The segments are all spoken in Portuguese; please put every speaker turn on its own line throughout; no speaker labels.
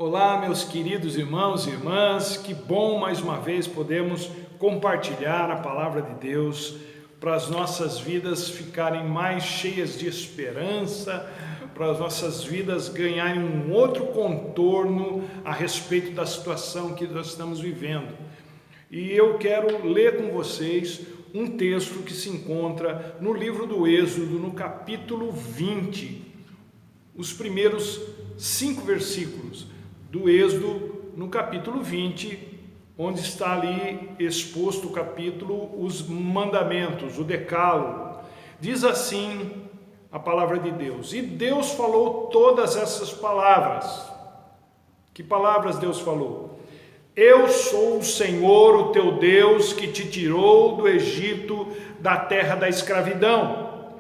Olá, meus queridos irmãos e irmãs, que bom mais uma vez podemos compartilhar a palavra de Deus para as nossas vidas ficarem mais cheias de esperança, para as nossas vidas ganharem um outro contorno a respeito da situação que nós estamos vivendo. E eu quero ler com vocês um texto que se encontra no livro do Êxodo, no capítulo 20, os primeiros 5 versículos do Êxodo, no capítulo 20, onde está ali exposto o capítulo, os mandamentos, o decálogo. Diz assim a palavra de Deus: e Deus falou todas essas palavras. Que palavras Deus falou? Eu sou o Senhor, o teu Deus, que te tirou do Egito, da terra da escravidão.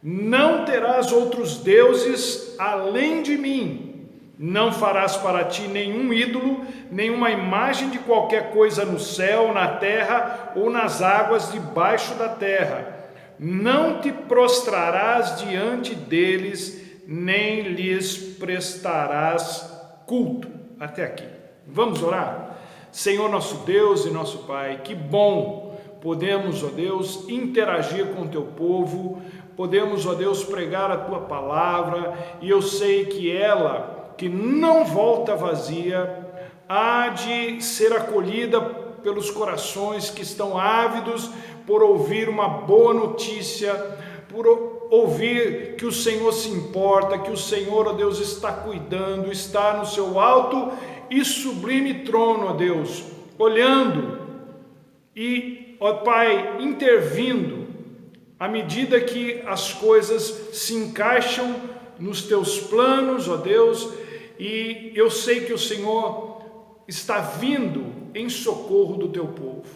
Não terás outros deuses além de mim. Não farás para ti nenhum ídolo, nenhuma imagem de qualquer coisa no céu, na terra ou nas águas debaixo da terra. Não te prostrarás diante deles, nem lhes prestarás culto. Até aqui. Vamos orar? Senhor nosso Deus e nosso Pai, que bom podemos, ó Deus, interagir com o teu povo, podemos, ó Deus, pregar a tua palavra, e eu sei que ela, que não volta vazia, há de ser acolhida pelos corações que estão ávidos por ouvir uma boa notícia, por ouvir que o Senhor se importa, que o Senhor, ó Deus, está cuidando, está no seu alto e sublime trono, ó Deus, olhando e, ó Pai, intervindo à medida que as coisas se encaixam nos teus planos, ó Deus. E eu sei que o Senhor está vindo em socorro do teu povo.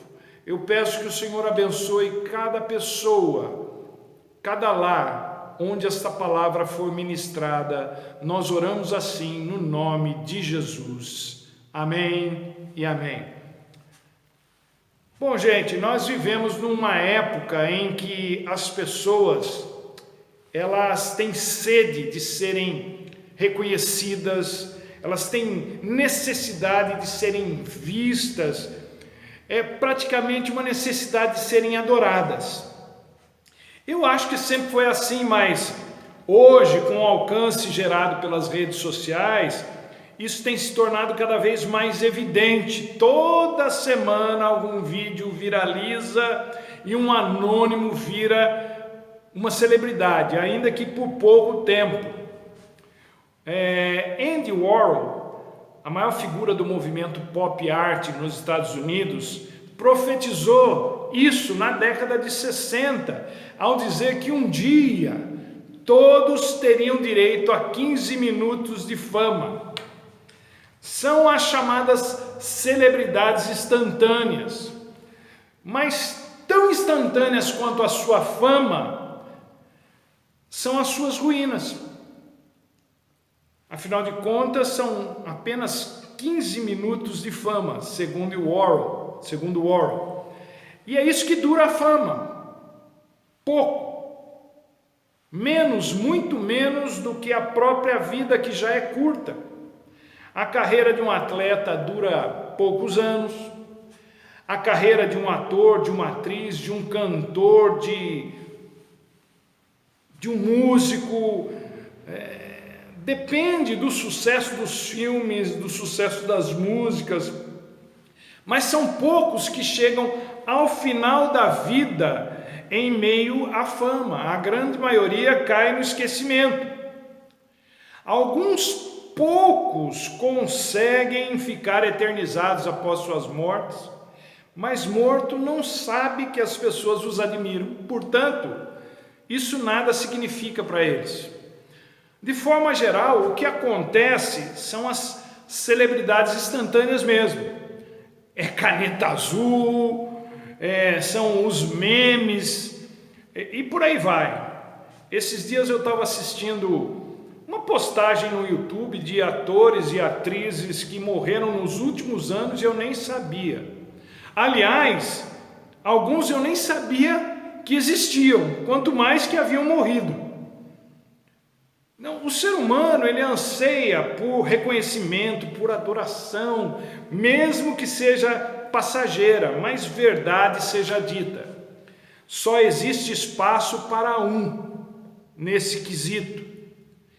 Eu peço que o Senhor abençoe cada pessoa, cada lar onde esta palavra for ministrada. Nós oramos assim no nome de Jesus. Amém e amém. Bom, gente, nós vivemos numa época em que as pessoas, elas têm sede de serem reconhecidas, elas têm necessidade de serem vistas, é praticamente uma necessidade de serem adoradas. Eu acho que sempre foi assim, mas hoje, com o alcance gerado pelas redes sociais, isso tem se tornado cada vez mais evidente. Toda semana algum vídeo viraliza e um anônimo vira uma celebridade, ainda que por pouco tempo. Andy Warhol, a maior figura do movimento pop art nos Estados Unidos, profetizou isso na década de 60, ao dizer que um dia todos teriam direito a 15 minutos de fama. São as chamadas celebridades instantâneas, mas tão instantâneas quanto a sua fama são as suas ruínas. Afinal de contas, são apenas 15 minutos de fama, segundo Warhol. E é isso que dura a fama. Pouco. Menos, muito menos do que a própria vida, que já é curta. A carreira de um atleta dura poucos anos. A carreira de um ator, de uma atriz, de um cantor, de um músico, depende do sucesso dos filmes, do sucesso das músicas, mas são poucos que chegam ao final da vida em meio à fama. A grande maioria cai no esquecimento. Alguns poucos conseguem ficar eternizados após suas mortes, mas morto não sabe que as pessoas os admiram, portanto, isso nada significa para eles. De forma geral, o que acontece são as celebridades instantâneas mesmo. É caneta azul, são os memes, e por aí vai. Esses dias eu estava assistindo uma postagem no YouTube de atores e atrizes que morreram nos últimos anos e eu nem sabia. Aliás, alguns eu nem sabia que existiam, quanto mais que haviam morrido. Não, o ser humano, ele anseia por reconhecimento, por adoração, mesmo que seja passageira, mas verdade seja dita. Só existe espaço para um nesse quesito.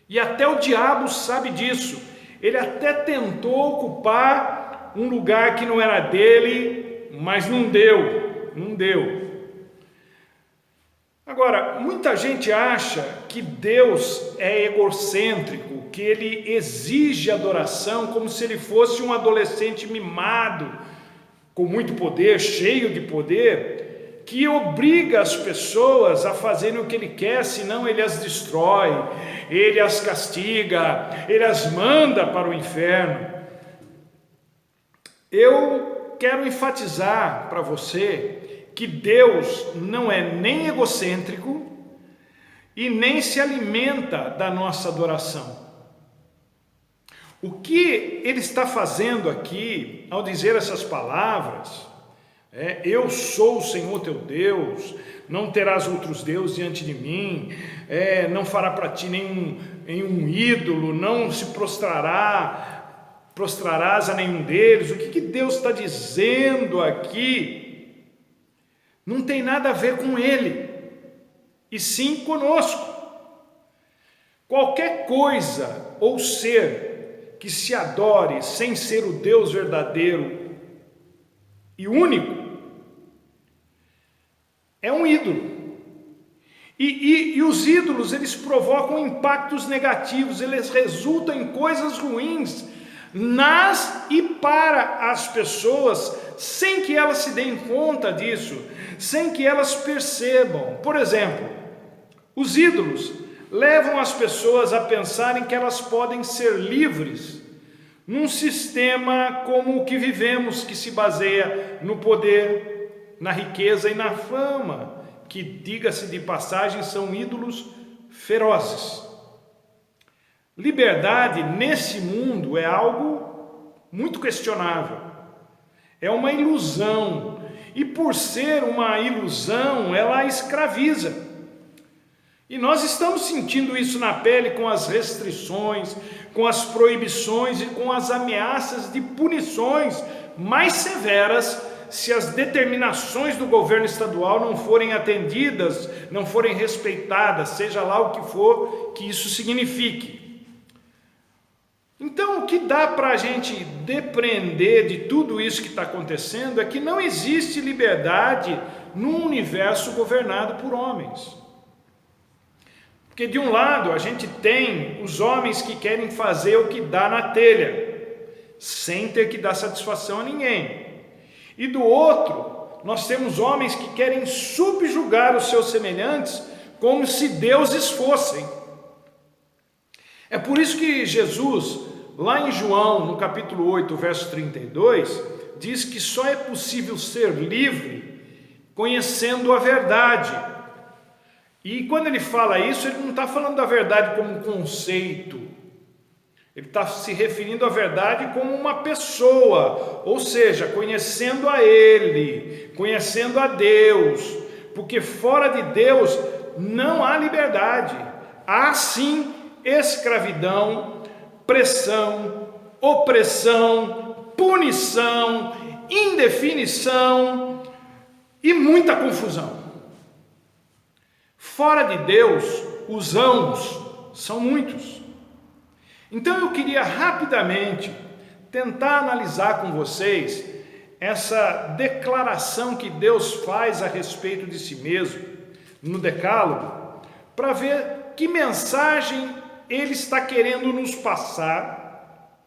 E até o diabo sabe disso. Ele até tentou ocupar um lugar que não era dele, mas não deu. Agora, muita gente acha que Deus é egocêntrico, que ele exige adoração como se ele fosse um adolescente mimado, com muito poder, cheio de poder, que obriga as pessoas a fazerem o que ele quer, senão ele as destrói, ele as castiga, ele as manda para o inferno. Eu quero enfatizar para você que Deus não é nem egocêntrico e nem se alimenta da nossa adoração. O que ele está fazendo aqui, ao dizer essas palavras, eu sou o Senhor teu Deus, não terás outros deuses diante de mim, não fará para ti nenhum ídolo, não se prostrarás a nenhum deles. O que Deus está dizendo aqui não tem nada a ver com ele, e sim conosco. Qualquer coisa ou ser que se adore sem ser o Deus verdadeiro e único, é um ídolo. E os ídolos, eles provocam impactos negativos, eles resultam em coisas ruins nas e para as pessoas, sem que elas se deem conta disso, sem que elas percebam. Por exemplo, os ídolos levam as pessoas a pensarem que elas podem ser livres num sistema como o que vivemos, que se baseia no poder, na riqueza e na fama, que, diga-se de passagem, são ídolos ferozes. Liberdade nesse mundo é algo muito questionável, é uma ilusão, e por ser uma ilusão, ela escraviza. E nós estamos sentindo isso na pele com as restrições, com as proibições e com as ameaças de punições mais severas se as determinações do governo estadual não forem atendidas, não forem respeitadas, seja lá o que for que isso signifique. Então, o que dá para a gente depreender de tudo isso que está acontecendo é que não existe liberdade num universo governado por homens. Porque de um lado a gente tem os homens que querem fazer o que dá na telha, sem ter que dar satisfação a ninguém. E do outro, nós temos homens que querem subjugar os seus semelhantes como se deuses fossem. É por isso que Jesus, lá em João, no capítulo 8, verso 32, diz que só é possível ser livre conhecendo a verdade. E quando ele fala isso, ele não está falando da verdade como um conceito, ele está se referindo à verdade como uma pessoa, ou seja, conhecendo a Ele, conhecendo a Deus, porque fora de Deus não há liberdade, há sim escravidão, pressão, opressão, punição, indefinição e muita confusão. Fora de Deus, os ãos são muitos. Então eu queria rapidamente tentar analisar com vocês essa declaração que Deus faz a respeito de si mesmo no Decálogo, para ver que mensagem Ele está querendo nos passar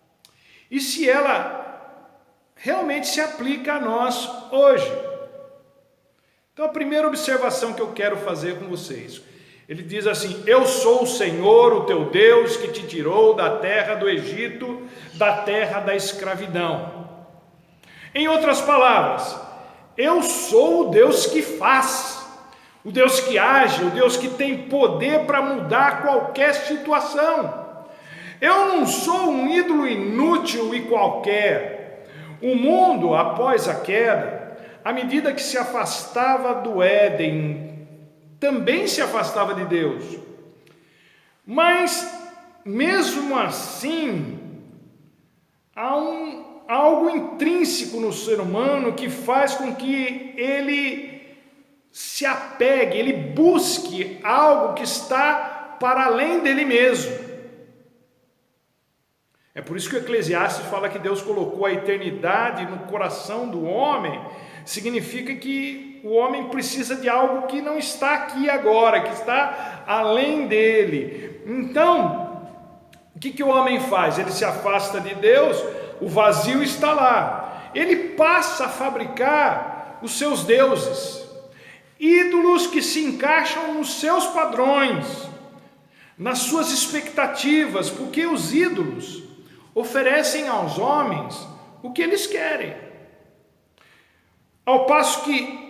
e se ela realmente se aplica a nós hoje. Então a primeira observação que eu quero fazer com vocês, ele diz assim: eu sou o Senhor, o teu Deus, que te tirou da terra do Egito, da terra da escravidão. Em outras palavras, eu sou o Deus que faz, o Deus que age, o Deus que tem poder para mudar qualquer situação. Eu não sou um ídolo inútil e qualquer. O mundo, após a queda, à medida que se afastava do Éden, também se afastava de Deus. Mas mesmo assim, há algo intrínseco no ser humano que faz com que ele se apegue, ele busque algo que está para além dele mesmo. É por isso que o Eclesiastes fala que Deus colocou a eternidade no coração do homem. Significa que o homem precisa de algo que não está aqui agora, que está além dele. Então, o que o homem faz? Ele se afasta de Deus, o vazio está lá. Ele passa a fabricar os seus deuses, ídolos que se encaixam nos seus padrões, nas suas expectativas, porque os ídolos oferecem aos homens o que eles querem. Ao passo que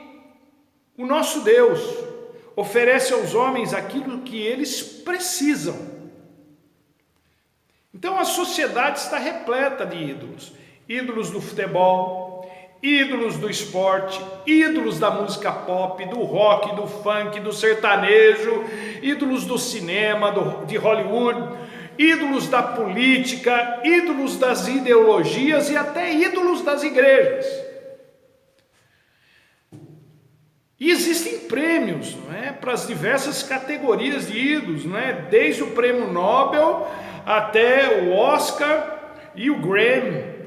o nosso Deus oferece aos homens aquilo que eles precisam. Então a sociedade está repleta de ídolos. Ídolos do futebol, ídolos do esporte, ídolos da música pop, do rock, do funk, do sertanejo, ídolos do cinema, de Hollywood, ídolos da política, ídolos das ideologias e até ídolos das igrejas. E existem prêmios, não é, para as diversas categorias de ídolos, não é? Desde o prêmio Nobel até o Oscar e o Grammy.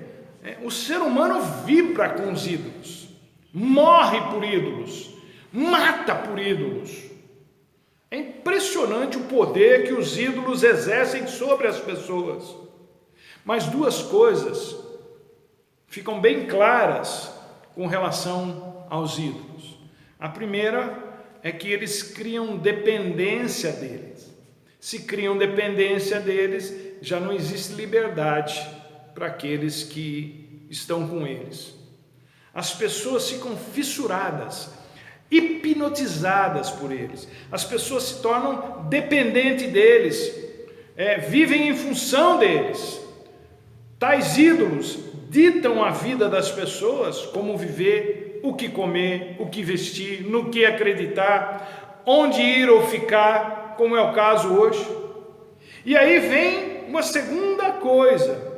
O ser humano vibra com os ídolos, morre por ídolos, mata por ídolos. É impressionante o poder que os ídolos exercem sobre as pessoas. Mas duas coisas ficam bem claras com relação aos ídolos. A primeira é que eles criam dependência deles. Se criam dependência deles, já não existe liberdade para aqueles que estão com eles. As pessoas ficam fissuradas, hipnotizadas por eles. As pessoas se tornam dependentes deles, vivem em função deles. Tais ídolos ditam a vida das pessoas, como viver, o que comer, o que vestir, no que acreditar, onde ir ou ficar, como é o caso hoje. E aí vem uma segunda coisa.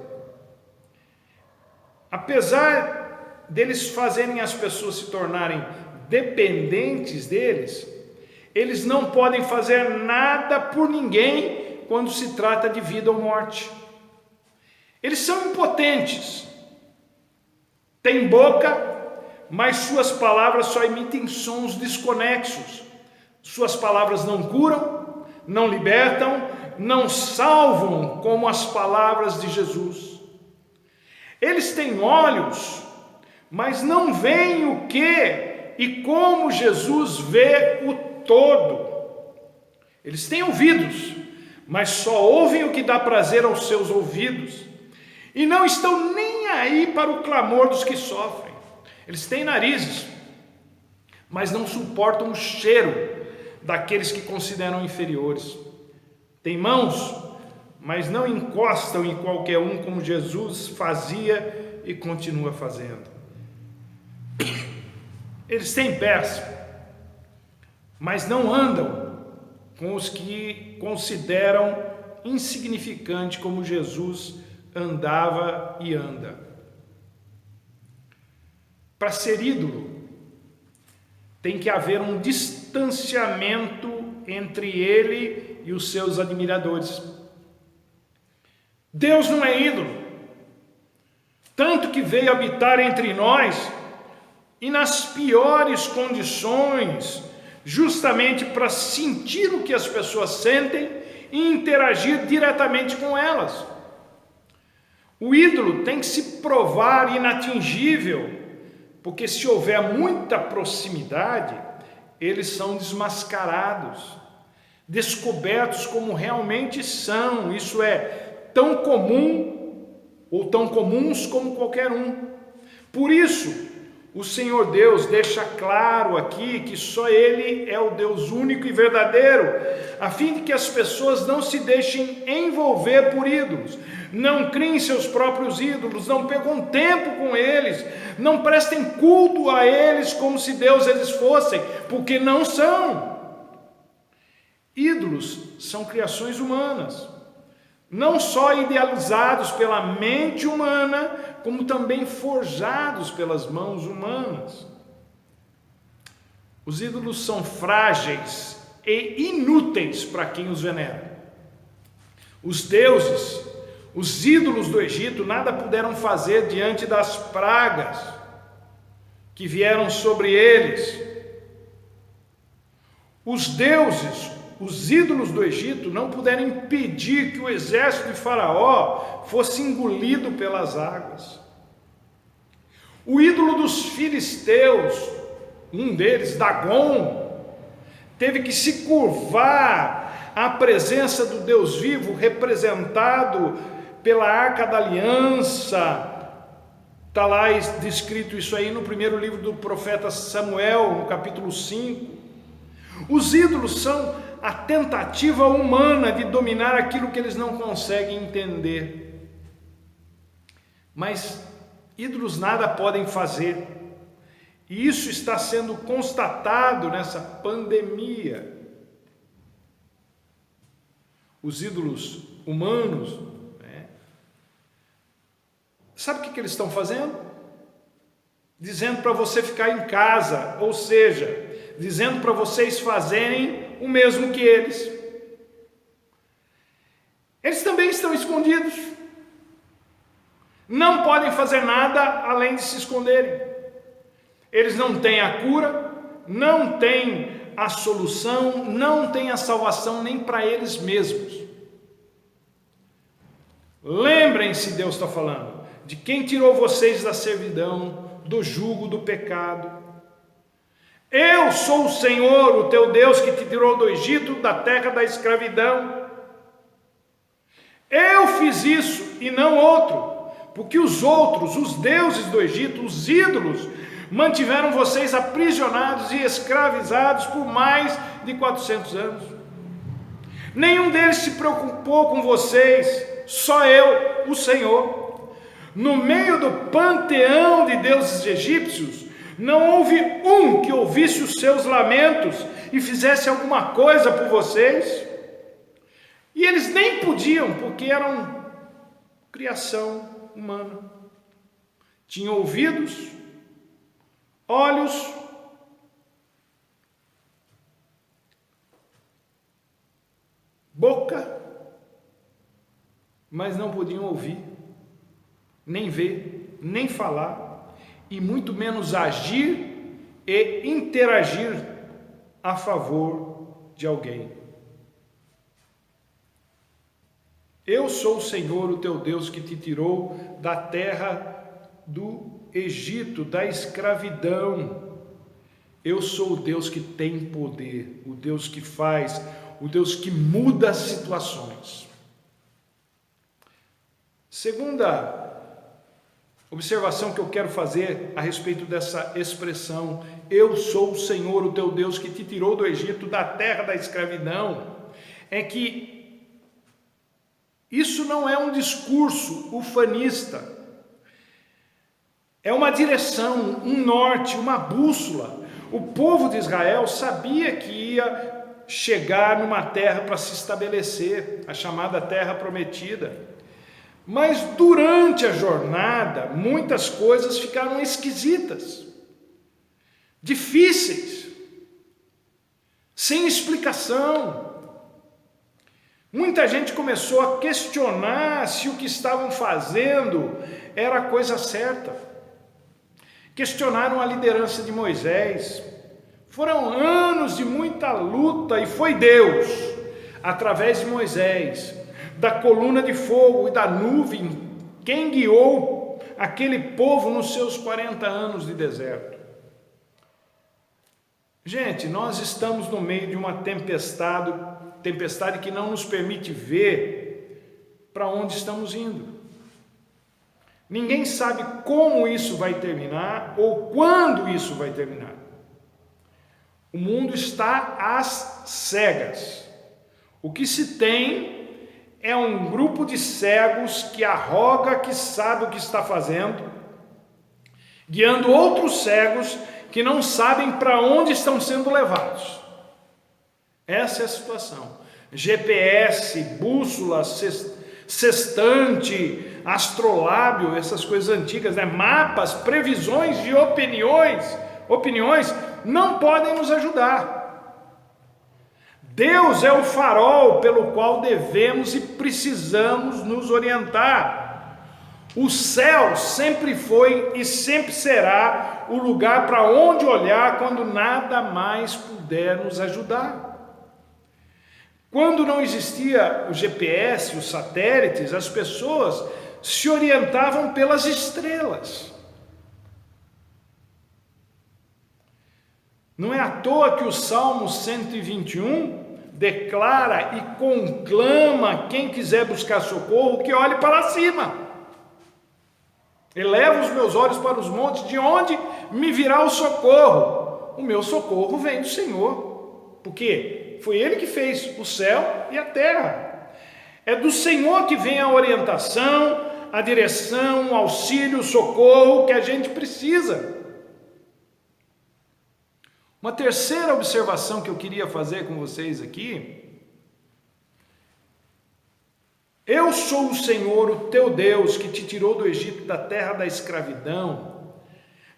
Apesar deles fazerem as pessoas se tornarem dependentes deles, eles não podem fazer nada por ninguém quando se trata de vida ou morte. Eles são impotentes, têm boca, mas suas palavras só emitem sons desconexos. Suas palavras não curam, não libertam, não salvam como as palavras de Jesus. Eles têm olhos, mas não veem o que e como Jesus vê o todo. Eles têm ouvidos, mas só ouvem o que dá prazer aos seus ouvidos, e não estão nem aí para o clamor dos que sofrem. Eles têm narizes, mas não suportam o cheiro daqueles que consideram inferiores. Têm mãos, mas não encostam em qualquer um, como Jesus fazia e continua fazendo. Eles têm pés, mas não andam com os que consideram insignificante, como Jesus andava e anda. Para ser ídolo, tem que haver um distanciamento entre ele e os seus admiradores. Deus não é ídolo, tanto que veio habitar entre nós e nas piores condições, justamente para sentir o que as pessoas sentem e interagir diretamente com elas. O ídolo tem que se provar inatingível, porque se houver muita proximidade, eles são desmascarados, descobertos como realmente são, isso é, tão comum ou tão comuns como qualquer um. Por isso, o Senhor Deus deixa claro aqui que só Ele é o Deus único e verdadeiro, a fim de que as pessoas não se deixem envolver por ídolos, não criem seus próprios ídolos, não percam tempo com eles, não prestem culto a eles como se Deus eles fossem, porque não são. Ídolos são criações humanas. não só idealizados pela mente humana, como também forjados pelas mãos humanas. Os ídolos são frágeis e inúteis para quem os venera. Os deuses, os ídolos do Egito, nada puderam fazer diante das pragas que vieram sobre eles. Os deuses, os ídolos do Egito, não puderam impedir que o exército de Faraó fosse engolido pelas águas. O ídolo dos filisteus, um deles, Dagon, teve que se curvar à presença do Deus vivo, representado pela Arca da Aliança. Está lá descrito isso aí no primeiro livro do profeta Samuel, no capítulo 5. Os ídolos são a tentativa humana de dominar aquilo que eles não conseguem entender. Mas ídolos nada podem fazer. E isso está sendo constatado nessa pandemia. Os ídolos humanos, sabe o que eles estão fazendo? Dizendo para você ficar em casa, ou seja, dizendo para vocês fazerem o mesmo que eles. Eles também estão escondidos. Não podem fazer nada além de se esconderem. Eles não têm a cura, não têm a solução, não têm a salvação nem para eles mesmos. Lembrem-se, Deus está falando, de quem tirou vocês da servidão, do jugo do pecado. Eu sou o Senhor, o teu Deus, que te tirou do Egito, da terra da escravidão. Eu fiz isso e não outro, porque os outros, os deuses do Egito, os ídolos, mantiveram vocês aprisionados e escravizados por mais de 400 anos. Nenhum deles se preocupou com vocês, só eu, o Senhor. No meio do panteão de deuses egípcios, não houve um que ouvisse os seus lamentos e fizesse alguma coisa por vocês. E eles nem podiam, porque eram criação humana. Tinham ouvidos, olhos, boca, mas não podiam ouvir, nem ver, nem falar, e muito menos agir e interagir a favor de alguém. Eu sou o Senhor, o teu Deus, que te tirou da terra do Egito, da escravidão. Eu sou o Deus que tem poder, o Deus que faz, o Deus que muda as situações. Segunda observação que eu quero fazer a respeito dessa expressão, eu sou o Senhor, o teu Deus, que te tirou do Egito, da terra da escravidão, é que isso não é um discurso ufanista, é uma direção, um norte, uma bússola. O povo de Israel sabia que ia chegar numa terra para se estabelecer, a chamada terra prometida. Mas durante a jornada, muitas coisas ficaram esquisitas, difíceis, sem explicação. Muita gente começou a questionar se o que estavam fazendo era a coisa certa. Questionaram a liderança de Moisés. Foram anos de muita luta e foi Deus, através de Moisés, da coluna de fogo e da nuvem, quem guiou aquele povo nos seus 40 anos de deserto. Gente, nós estamos no meio de uma tempestade que não nos permite ver para onde estamos indo. Ninguém sabe como isso vai terminar ou quando isso vai terminar. O mundo está às cegas. O que se tem é um grupo de cegos que arroga que sabe o que está fazendo, guiando outros cegos que não sabem para onde estão sendo levados. Essa é a situação. GPS, bússolas, sextante, astrolábio, essas coisas antigas, né? Mapas, previsões de opiniões não podem nos ajudar. Deus é o farol pelo qual devemos e precisamos nos orientar. O céu sempre foi e sempre será o lugar para onde olhar quando nada mais puder nos ajudar. Quando não existia o GPS, os satélites, as pessoas se orientavam pelas estrelas. Não é à toa que o Salmo 121 declara e conclama quem quiser buscar socorro que olhe para cima. Eleva os meus olhos para os montes, de onde me virá o socorro? O meu socorro vem do Senhor. Por quê? Foi Ele que fez o céu e a terra. É do Senhor que vem a orientação, a direção, o auxílio, o socorro que a gente precisa. Uma terceira observação que eu queria fazer com vocês aqui: eu sou o Senhor, o teu Deus, que te tirou do Egito, da terra da escravidão.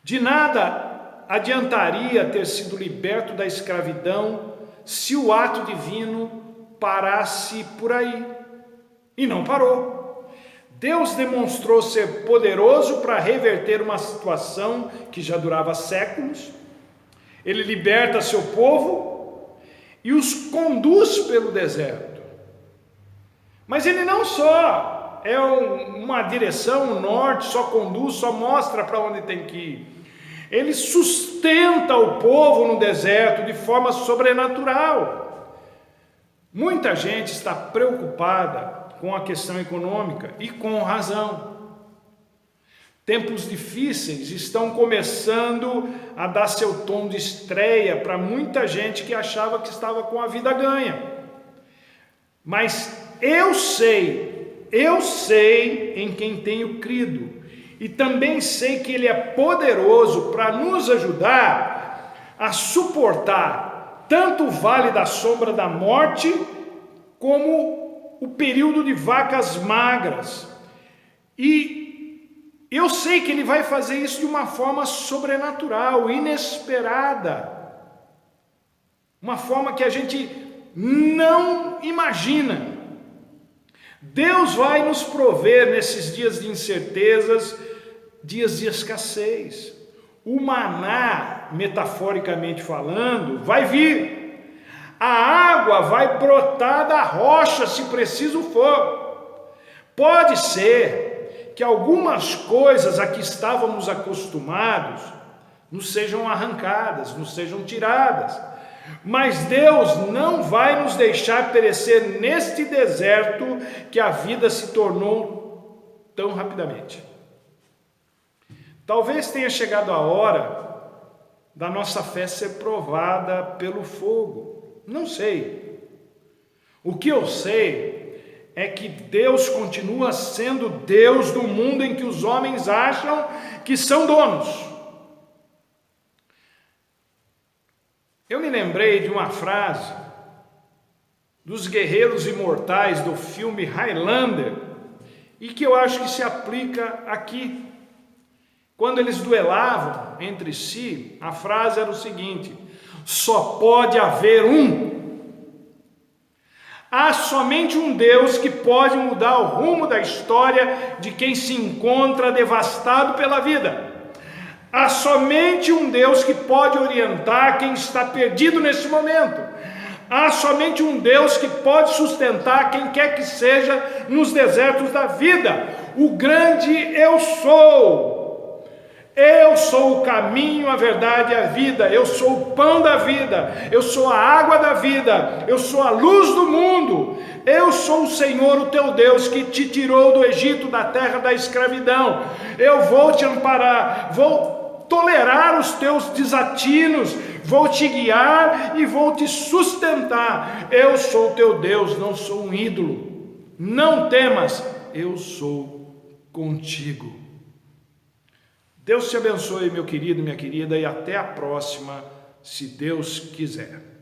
De nada adiantaria ter sido liberto da escravidão se o ato divino parasse por aí. E não parou. Deus demonstrou ser poderoso para reverter uma situação que já durava séculos. Ele liberta seu povo e os conduz pelo deserto. Mas ele não só é uma direção, um norte, só conduz, só mostra para onde tem que ir. Ele sustenta o povo no deserto de forma sobrenatural. Muita gente está preocupada com a questão econômica e com razão. Tempos difíceis estão começando a dar seu tom de estreia para muita gente que achava que estava com a vida ganha. Mas eu sei em quem tenho crido, e também sei que Ele é poderoso para nos ajudar a suportar tanto o vale da sombra da morte, como o período de vacas magras. E eu sei que Ele vai fazer isso de uma forma sobrenatural, inesperada, uma forma que a gente não imagina. Deus vai nos prover nesses dias de incertezas, dias de escassez. O maná, metaforicamente falando, vai vir. A água vai brotar da rocha, se preciso for. Pode ser que algumas coisas a que estávamos acostumados nos sejam arrancadas, nos sejam tiradas, mas Deus não vai nos deixar perecer neste deserto que a vida se tornou tão rapidamente. Talvez tenha chegado a hora da nossa fé ser provada pelo fogo, não sei. O que eu sei é que Deus continua sendo Deus do mundo em que os homens acham que são donos. Eu me lembrei de uma frase dos guerreiros imortais do filme Highlander, e que eu acho que se aplica aqui. Quando eles duelavam entre si, a frase era o seguinte: só pode haver um. Há somente um Deus que pode mudar o rumo da história de quem se encontra devastado pela vida. Há somente um Deus que pode orientar quem está perdido nesse momento. Há somente um Deus que pode sustentar quem quer que seja nos desertos da vida. O grande eu sou. Eu sou o caminho, a verdade e a vida. Eu sou o pão da vida. Eu sou a água da vida. Eu sou a luz do mundo. Eu sou o Senhor, o teu Deus, que te tirou do Egito, da terra da escravidão. Eu vou te amparar, vou tolerar os teus desatinos, vou te guiar e vou te sustentar. Eu sou o teu Deus, não sou um ídolo. Não temas, eu sou contigo. Deus te abençoe, meu querido, minha querida, e até a próxima, se Deus quiser.